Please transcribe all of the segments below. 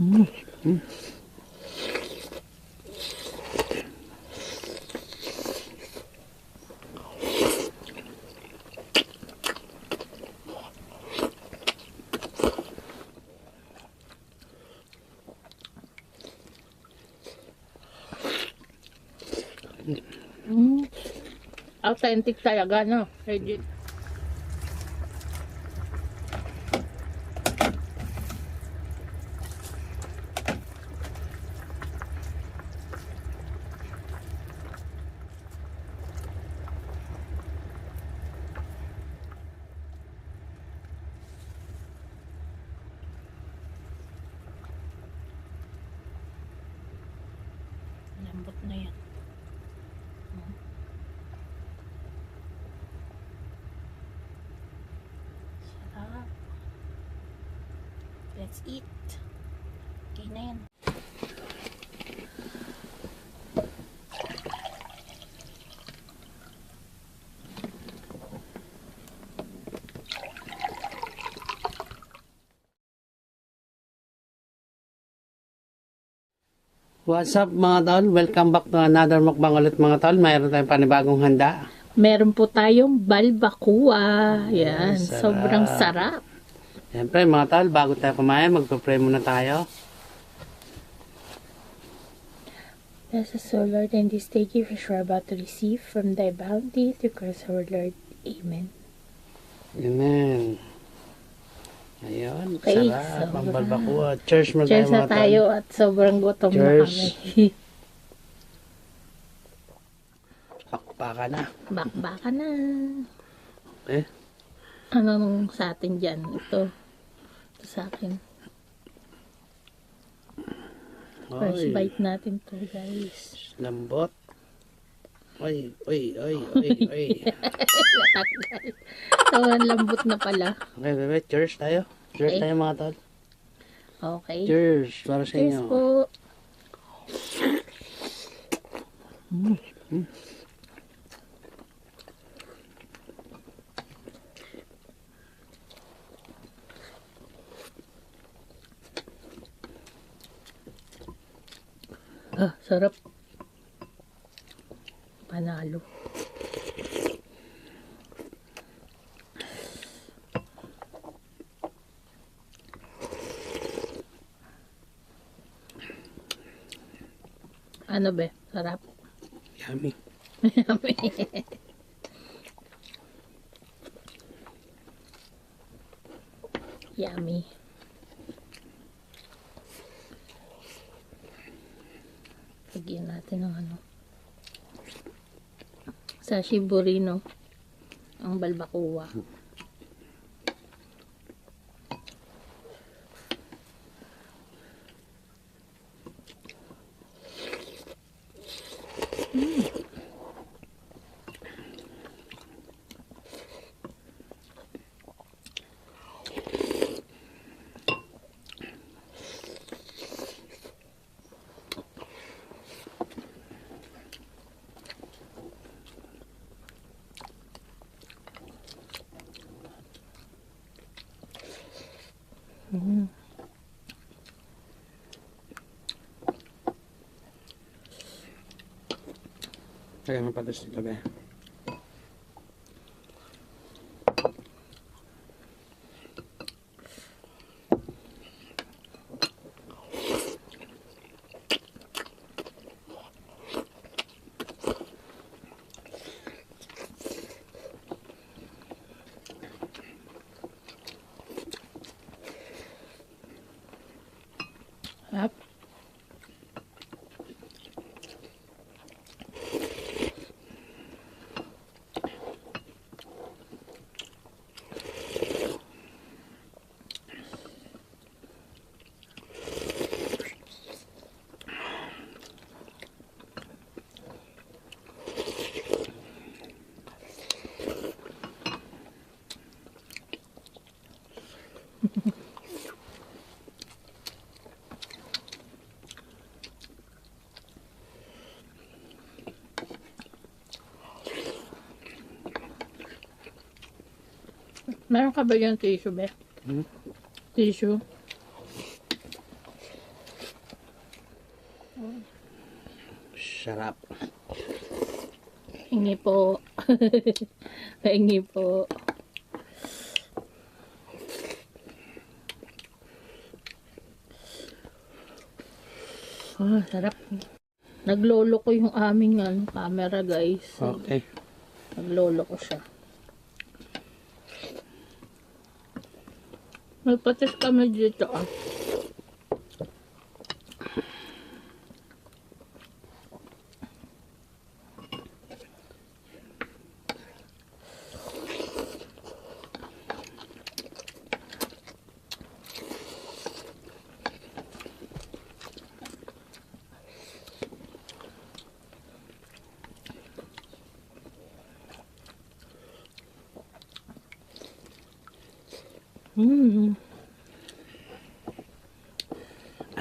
Mm. Mm. Mm. Authentic talaga, no? Legit. Lambot na yan. Sarap. Let's eat. Okay na yan. What's up mga tol? Welcome back to another mukbang ulit mga tol. Mayroon tayong panibagong handa. Meron po tayong balbacoa. Yan. Sarap. Sobrang sarap. Siyempre mga tol, bago tayo kumain, magpa-pray muna tayo. Bless us, O Lord, and this day give us we're about to receive from thy bounty through Christ our Lord. Amen. Amen. Ayun, Okay, sarap ang sobrang- balbacoa. Cheers mo tayo Cheers na mga tol. tayo at sobrang gutom na Cheers. kami. Pakpaka na. Bakbaka na. Okay. Ano nung sa atin dyan? Ito sa akin. First Oy, bite natin to, guys. lambot. Oy, oy, oy, oy, oy. Natanggal. Sobrang lambot na pala. Okay, bebe, cheers tayo. Cheers Okay. tayo mga tol. Okay. Cheers para sa Cheers inyo. po. Ah, sarap. Panalo. Ano be? Sarap. Yummy. Yummy. Lagyan natin ng ano. Sa Shiburino. Ang balbacoa. Kaya mapatas dito be. Sarap. Meron ka ba yung tissue, be? Hmm? Tissue? Sarap. Hingi po. Hingi po. Sarap. Naglolo ko yung aming camera, guys. Okay. Naglolo ko siya. May patis kami dito,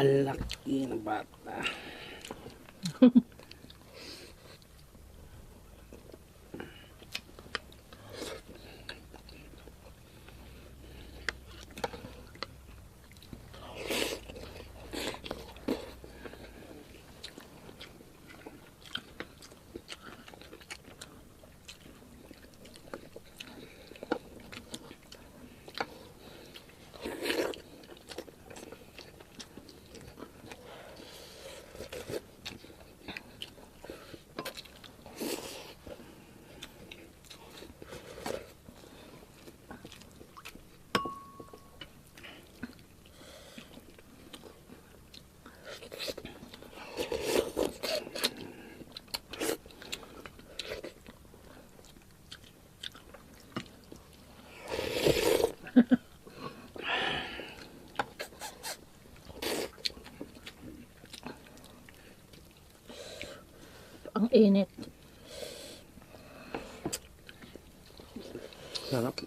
Ang laki ng bata. Ang init. Sarap.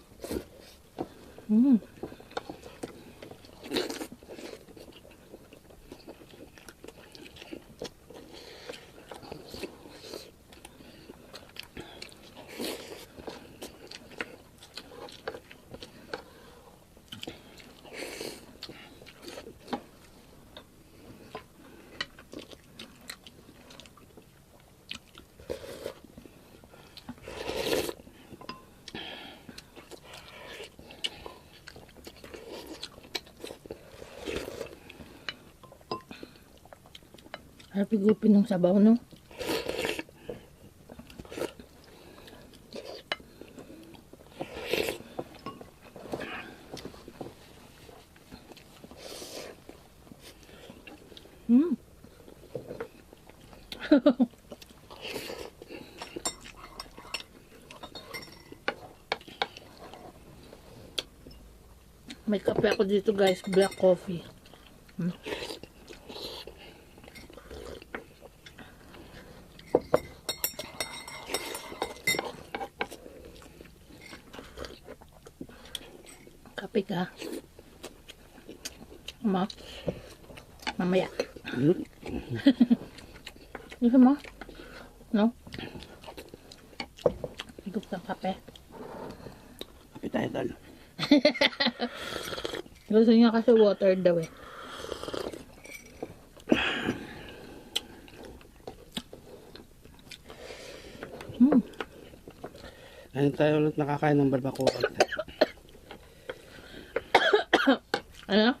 Harap igupin ng sabaw, no? May kape ako dito, guys. Black coffee. Kape ka. Mamaya. Gusto mo? No? Gusto ng kape. Kape tayo, tol. Gusto niya kasi water daw eh. Ngayon tayo ulit nakakain ng barbacoa. Ano?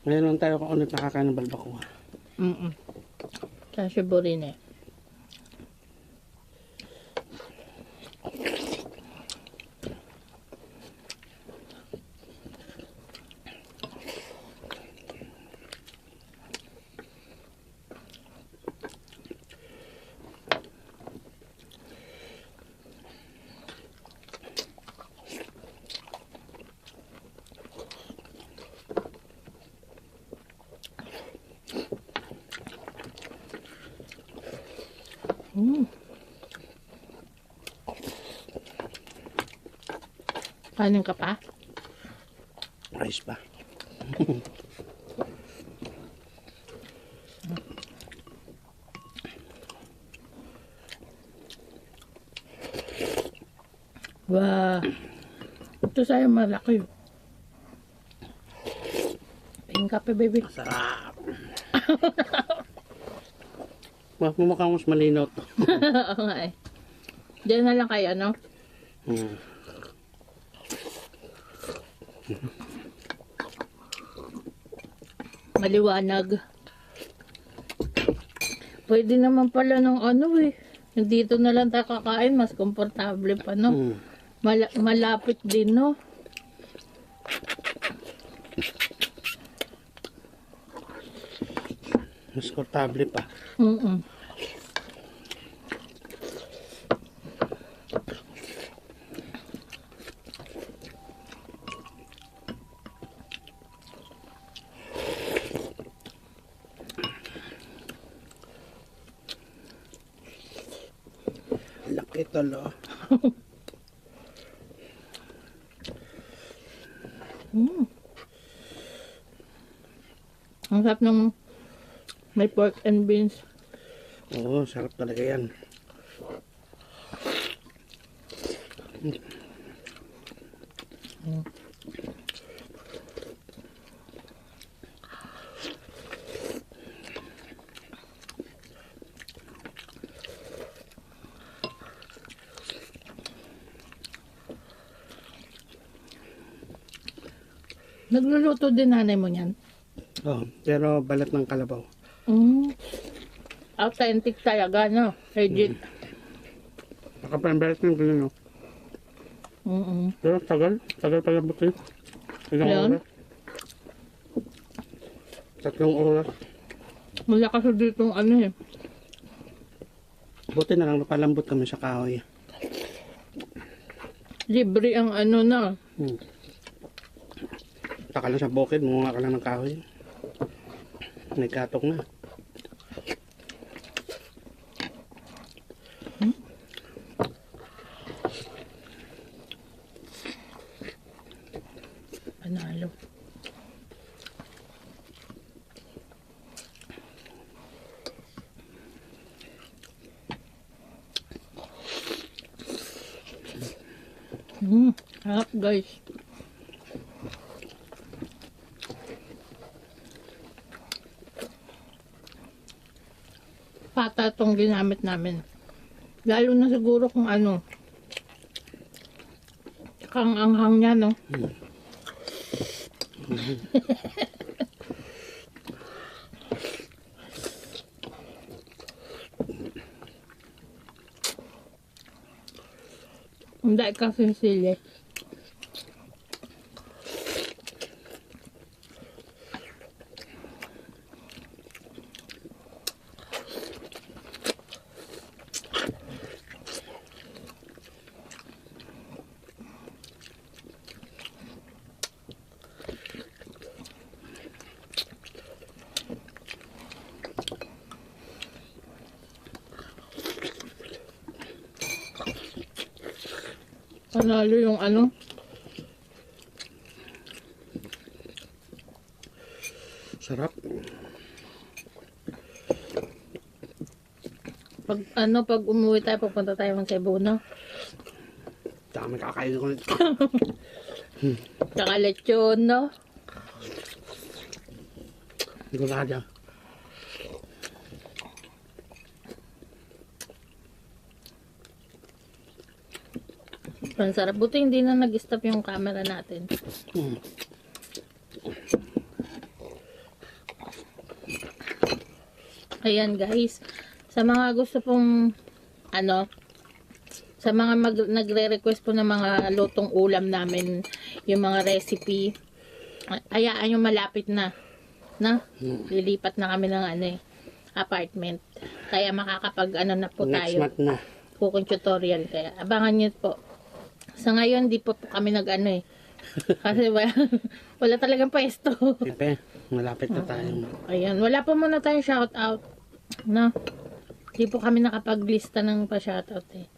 Ngayon lang tayo ulit nakakain ng barbacoa. Sa Cebu rin eh. Kanin ka pa? Rice pa. Wow. Ito sa'yo malaki. Pingin kape, baby. Sarap. Mukhang mas malinaw to. Oo nga eh. Diyan na lang kayo, ano? Hmm. Maliwanag. Pwede naman pala ng ano eh. Dito na lang tayo kakain, mas komportable pa, no? Hmm. Malapit din, no? Mas komportable pa. Mm-mm. Laki talo. Ang sarap ng may pork and beans. Oo, sarap talaga yan. Nagluluto din nanay mo niyan. Oh, pero balat ng kalabaw. Mm. Authentic talaga, no? Legit. Nakapambalat ng ganyan, no? Mm-mm. Pero tagal pala buti. Ilang Ayan. oras? 3 oras. Wala kasi dito ano eh. Buti na lang napalambot kami sa kahoy. Libre ang ano na. Hmm. Taka lang sa bukid, munga ka lang ng kahoy. May katok na. Panalo. Harap guys. Pata tong ginamit namin. Lalo na siguro kung ano. Tsaka ang anghang niya, no? Hindi kasi sili. Panalo yung ano. Sarap. Pag umuwi tayo, pupunta tayo ng Cebu, no? Dami kakain ko nito. Tsaka lechon, no? Sigurado. Ang sarap. Buti hindi na nag-stop yung camera natin. Hmm. Ayan guys. Sa mga gusto pong ano, sa mga nagre-request po ng mga lutong ulam namin, yung mga recipe, ayaan yung malapit na. Na? Lilipat na kami ng ano eh, apartment. Kaya makakapag ano na po Next tayo. month na. Cooking tutorial. Kaya abangan nyo po. Sa ngayon, di po kami nag-ano eh. Kasi wala talagang pwesto. Siyempre, malapit na tayo. Ayan, wala pa muna tayong shoutout. No? Di po kami nakapaglista ng pa-shoutout eh.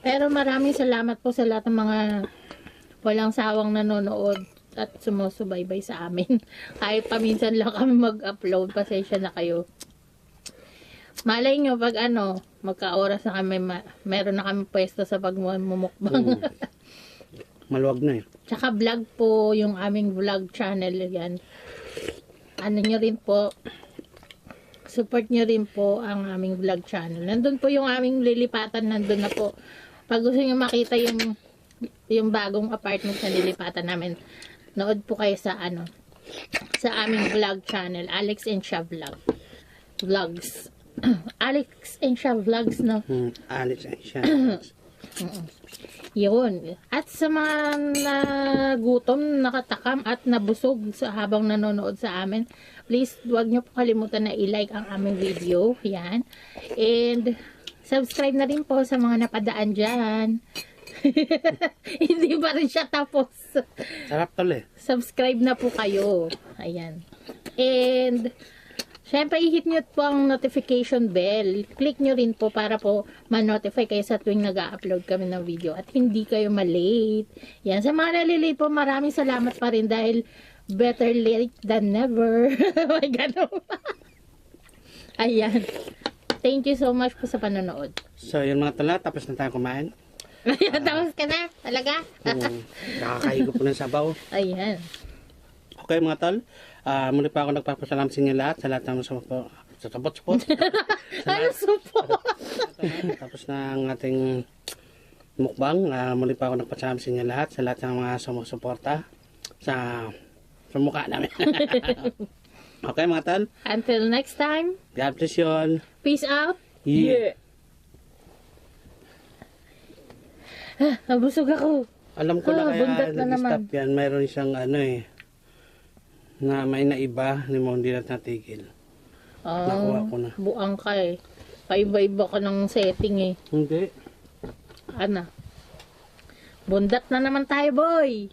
Pero maraming salamat po sa lahat ng mga walang sawang nanonood at sumusubaybay sa amin. Kahit paminsan lang kami mag-upload, pasensya na kayo. Malay nyo, pag ano, magka-oras na kami, meron na kami pwesto sa pagmumukbang. Maluwag na eh. Tsaka vlog po, yung aming vlog channel yan. Ano nyo rin po, support nyo rin po ang aming vlog channel. Nandun po yung aming lilipatan, nandun na po. Pag gusto nyo makita yung bagong apartment na lilipatan namin, nood po kayo sa sa aming vlog channel, Alex and Sha Vlogs. Alex and Sha Vlogs, no? Alex and Sha. Yun. At sa mga nagutom, nakatakam at nabusog sa habang nanonood sa amin, please huwag nyo po kalimutan na i-like ang aming video. Yan. And subscribe na rin po sa mga napadaan dyan. Hindi pa rin siya tapos. Sarap tol eh. Subscribe na po kayo. Ayan. And syempre, i-hit nyo po ang notification bell. Click nyo rin po para po ma-notify kayo sa tuwing nag-upload kami ng video at hindi kayo ma-late. Yan. Sa mga nalilate po, maraming salamat pa rin dahil better late than never. May ganun. Ayan. Thank you so much po sa panonood. So yun mga tol, tapos na tayo kumain. Ayan, tapos ka na. Talaga? Nakakahigo po ng sabaw. Ayan. Okay mga tol, muli pa ako nagpapasalamat sa inyo lahat, sa lahat ng support. Ano supo? Tapos na ang ating mukbang, muli pa ako nagpapasalamat sa inyo lahat, sa lahat ng mga sumusuporta sa mukha namin. Okay mga tol, Until next time, God bless you all. peace out. Yeah. Nabusog ako. Alam ko na kaya bundat na nag-stop yan, mayroon siyang na may naiba, hindi na natigil. Nakuha ko na. Buang ka eh. Paiba-iba ka ng setting eh. Hindi. Bundat na naman tayo, boy.